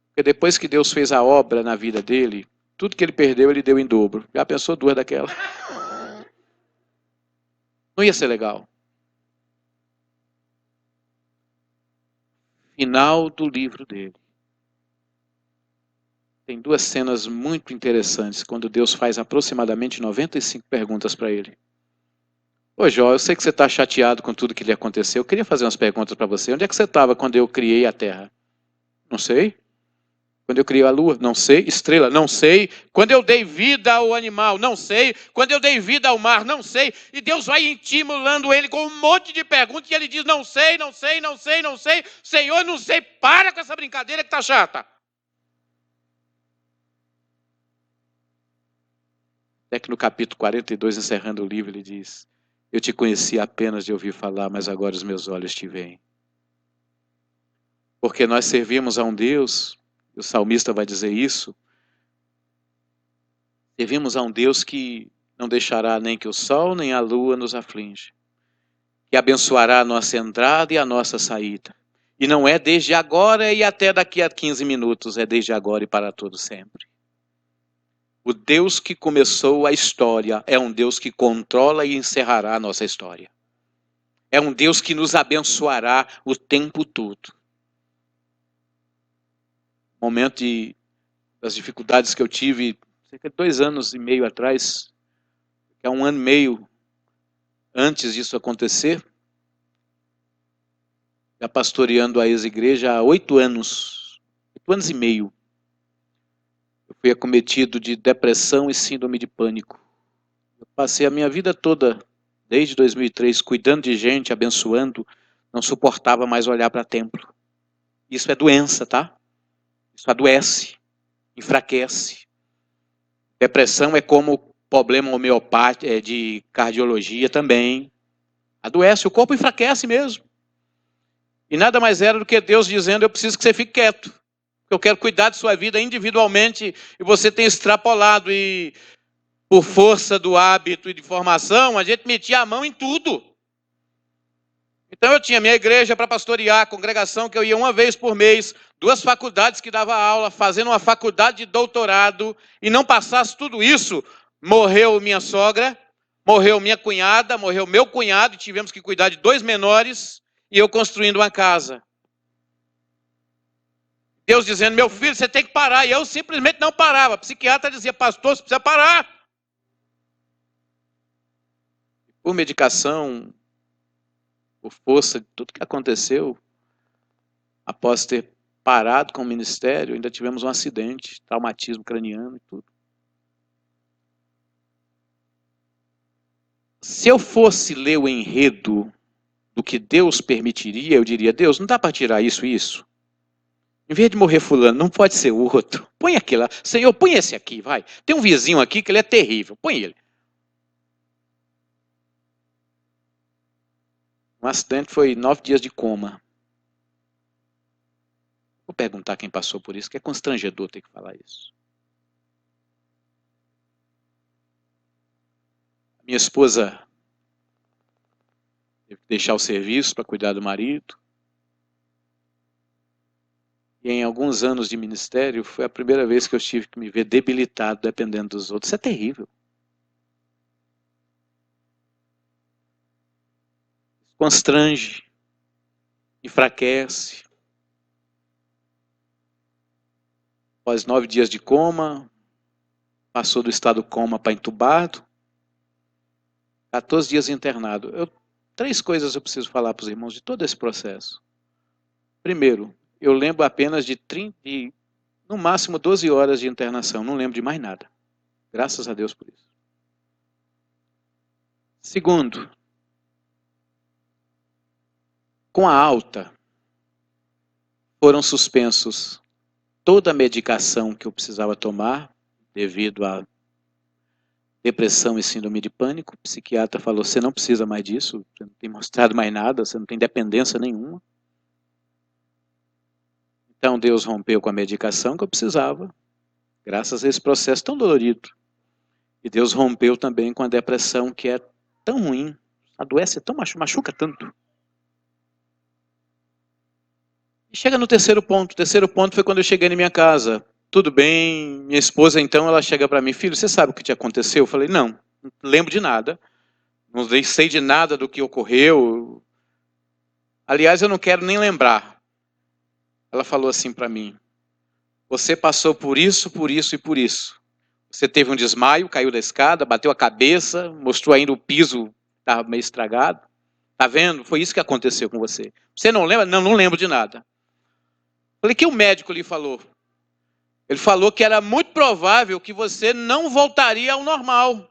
Porque depois que Deus fez a obra na vida dele, tudo que ele perdeu, ele deu em dobro. Já pensou duas daquela? Não ia ser legal. Final do livro dele. Tem duas cenas muito interessantes, quando Deus faz aproximadamente 95 perguntas para ele. Ô Jó, eu sei que você está chateado com tudo que lhe aconteceu. Eu queria fazer umas perguntas para você. Onde é que você estava quando eu criei a terra? Não sei. Quando eu criei a lua? Não sei. Estrela? Não sei. Quando eu dei vida ao animal? Não sei. Quando eu dei vida ao mar? Não sei. E Deus vai estimulando ele com um monte de perguntas e ele diz, não sei, não sei, não sei, não sei. Senhor, não sei. Para com essa brincadeira que está chata. Até que no capítulo 42, encerrando o livro, ele diz, eu te conheci apenas de ouvir falar, mas agora os meus olhos te veem. Porque nós servimos a um Deus, o salmista vai dizer isso, servimos a um Deus que não deixará nem que o sol nem a lua nos aflige, que abençoará a nossa entrada e a nossa saída. E não é desde agora e até daqui a 15 minutos, é desde agora e para todo sempre. O Deus que começou a história é um Deus que controla e encerrará a nossa história. É um Deus que nos abençoará o tempo todo. Momento das dificuldades que eu tive, cerca de 2 anos e meio atrás, que é 1 ano e meio antes disso acontecer, já pastoreando a ex-igreja há 8 anos, 8 anos e meio. Eu fui acometido de depressão e síndrome de pânico. Eu passei a minha vida toda, desde 2003, cuidando de gente, abençoando, não suportava mais olhar para templo. Isso é doença, tá? Isso adoece, enfraquece. Depressão é como problema homeopático, de cardiologia também. Adoece, o corpo enfraquece mesmo. E nada mais era do que Deus dizendo, eu preciso que você fique quieto. Eu quero cuidar de sua vida individualmente e você tem extrapolado e por força do hábito e de formação, a gente metia a mão em tudo. Então eu tinha minha igreja para pastorear, a congregação que eu ia 1 vez por mês, 2 faculdades que dava aula, fazendo uma faculdade de doutorado, e não passasse tudo isso, morreu minha sogra, morreu minha cunhada, morreu meu cunhado, e tivemos que cuidar de 2 menores, e eu construindo uma casa. Deus dizendo, meu filho, você tem que parar. E eu simplesmente não parava. O psiquiatra dizia, pastor, você precisa parar. Por medicação, por força de tudo que aconteceu, após ter parado com o ministério, ainda tivemos um acidente, traumatismo craniano e tudo. Se eu fosse ler o enredo do que Deus permitiria, eu diria, Deus, não dá para tirar isso e isso? Em vez de morrer fulano, não pode ser o outro. Põe aquele lá. Senhor, põe esse aqui, vai. Tem um vizinho aqui que ele é terrível. Põe ele. Um acidente foi 9 dias de coma. Vou perguntar quem passou por isso, que é constrangedor ter que falar isso. Minha esposa teve que deixar o serviço para cuidar do marido. E em alguns anos de ministério, foi a primeira vez que eu tive que me ver debilitado, dependendo dos outros. Isso é terrível. Constrange, enfraquece. Após 9 dias de coma, passou do estado coma para entubado, 14 dias internado. 3 coisas eu preciso falar para os irmãos de todo esse processo. Primeiro, eu lembro apenas de no máximo 12 horas de internação, não lembro de mais nada. Graças a Deus por isso. Segundo, com a alta, foram suspensos toda a medicação que eu precisava tomar, devido a depressão e síndrome de pânico. O psiquiatra falou, você não precisa mais disso, você não tem mostrado mais nada, você não tem dependência nenhuma. Então Deus rompeu com a medicação que eu precisava, graças a esse processo tão dolorido. E Deus rompeu também com a depressão que é tão ruim, adoece tão, machuca tanto. E chega no terceiro ponto. O terceiro ponto foi quando eu cheguei na minha casa. Tudo bem, minha esposa então, ela chega para mim, filho, você sabe o que te aconteceu? Eu falei, não lembro de nada, não sei de nada do que ocorreu. Aliás, eu não quero nem lembrar. Ela falou assim para mim, você passou por isso e por isso. Você teve um desmaio, caiu da escada, bateu a cabeça, mostrou ainda o piso, estava meio estragado. Tá vendo? Foi isso que aconteceu com você. Você não lembra? Não lembro de nada. Falei, o que o médico lhe falou? Ele falou que era muito provável que você não voltaria ao normal.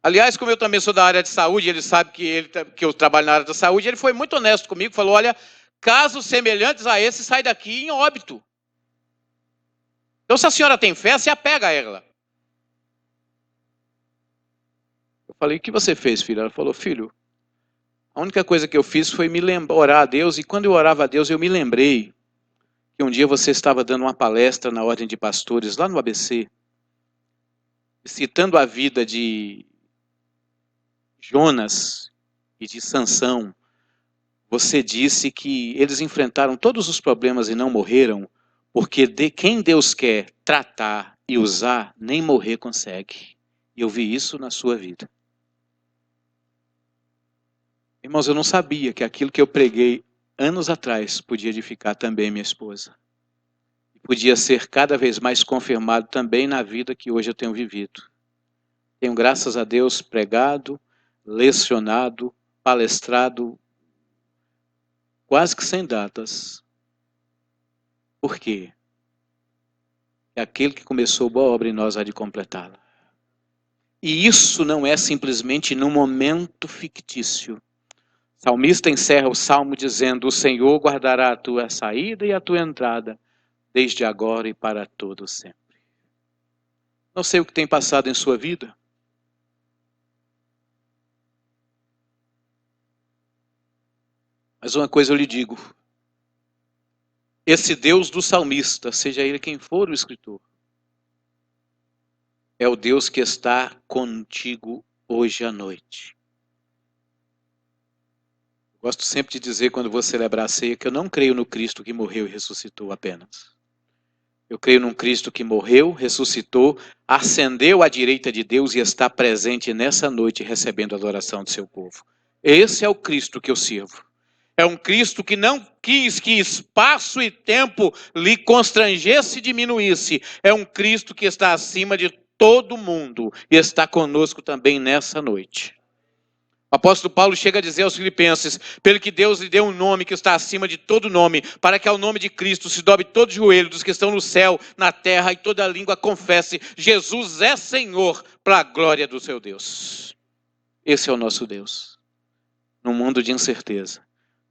Aliás, como eu também sou da área de saúde, ele sabe que eu trabalho na área da saúde, ele foi muito honesto comigo, falou, olha, casos semelhantes a esse, sai daqui em óbito. Então, se a senhora tem fé, se apega a ela. Eu falei, o que você fez, filho? Ela falou, filho, a única coisa que eu fiz foi orar a Deus, e quando eu orava a Deus, eu me lembrei que um dia você estava dando uma palestra na Ordem de Pastores, lá no ABC, citando a vida de Jonas e de Sansão, você disse que eles enfrentaram todos os problemas e não morreram, porque quem Deus quer tratar e usar, nem morrer consegue. E eu vi isso na sua vida. Irmãos, eu não sabia que aquilo que eu preguei anos atrás podia edificar também minha esposa. E podia ser cada vez mais confirmado também na vida que hoje eu tenho vivido. Tenho, graças a Deus, pregado, lecionado, palestrado, quase que sem datas. Por quê? É aquele que começou boa obra em nós há de completá-la. E isso não é simplesmente num momento fictício. O salmista encerra o salmo dizendo: o Senhor guardará a tua saída e a tua entrada, desde agora e para todo sempre. Não sei o que tem passado em sua vida. Mas uma coisa eu lhe digo. Esse Deus do salmista, seja ele quem for o escritor, é o Deus que está contigo hoje à noite. Gosto sempre de dizer, quando vou celebrar a ceia, que eu não creio no Cristo que morreu e ressuscitou apenas. Eu creio num Cristo que morreu, ressuscitou, ascendeu à direita de Deus e está presente nessa noite recebendo a adoração do seu povo. Esse é o Cristo que eu sirvo. É um Cristo que não quis que espaço e tempo lhe constrangesse e diminuísse. É um Cristo que está acima de todo mundo e está conosco também nessa noite. O apóstolo Paulo chega a dizer aos Filipenses: pelo que Deus lhe deu um nome que está acima de todo nome, para que ao nome de Cristo se dobre todo joelho dos que estão no céu, na terra, e toda língua confesse: Jesus é Senhor, para a glória do seu Deus. Esse é o nosso Deus. Num mundo de incerteza,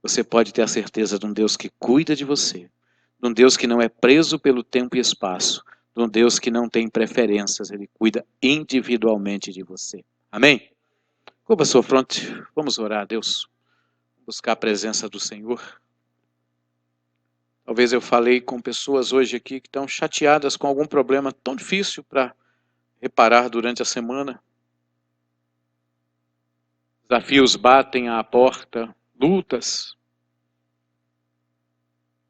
você pode ter a certeza de um Deus que cuida de você, de um Deus que não é preso pelo tempo e espaço, de um Deus que não tem preferências, ele cuida individualmente de você. Amém? Curva a sua fronte, vamos orar a Deus, buscar a presença do Senhor. Talvez eu falei com pessoas hoje aqui que estão chateadas com algum problema tão difícil para reparar durante a semana. Desafios batem à porta, lutas,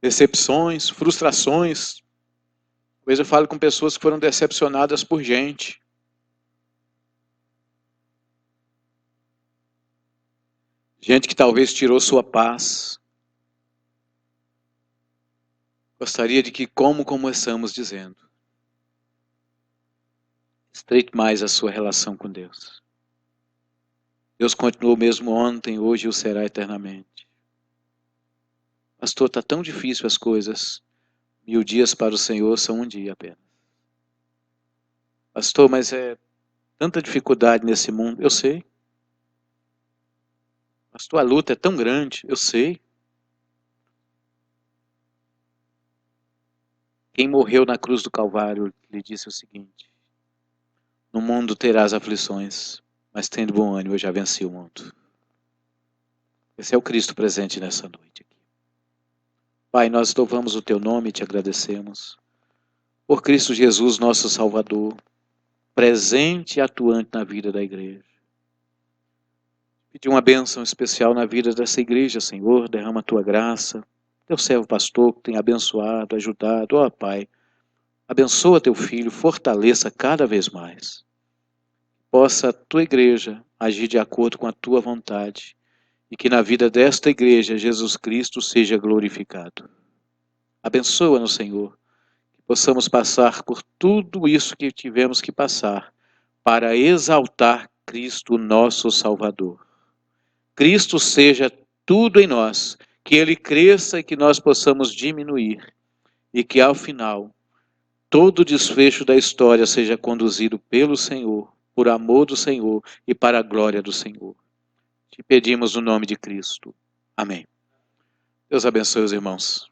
decepções, frustrações. Talvez eu fale com pessoas que foram decepcionadas por gente. Gente que talvez tirou sua paz. Gostaria de que, como começamos dizendo, estreite mais a sua relação com Deus. Deus continuou mesmo ontem, hoje e o será eternamente. Pastor, está tão difícil as coisas. 1000 dias para o Senhor são um dia apenas. Pastor, mas é tanta dificuldade nesse mundo. Eu sei. Pastor, a luta é tão grande. Eu sei. Quem morreu na cruz do Calvário lhe disse o seguinte: no mundo terás aflições, mas tendo bom ânimo, eu já venci o mundo. Esse é o Cristo presente nessa noite aqui. Pai, nós louvamos o teu nome e te agradecemos por Cristo Jesus, nosso Salvador, presente e atuante na vida da igreja. Pedir uma bênção especial na vida dessa igreja, Senhor, derrama a tua graça. Teu servo pastor que tem abençoado, ajudado, ó Pai, abençoa teu filho, fortaleça cada vez mais. Possa a tua igreja agir de acordo com a tua vontade e que na vida desta igreja Jesus Cristo seja glorificado. Abençoa-nos, Senhor, que possamos passar por tudo isso que tivemos que passar para exaltar Cristo, nosso Salvador. Cristo seja tudo em nós, que Ele cresça e que nós possamos diminuir, e que ao final, todo o desfecho da história seja conduzido pelo Senhor, por amor do Senhor e para a glória do Senhor. Te pedimos no nome de Cristo. Amém. Deus abençoe os irmãos.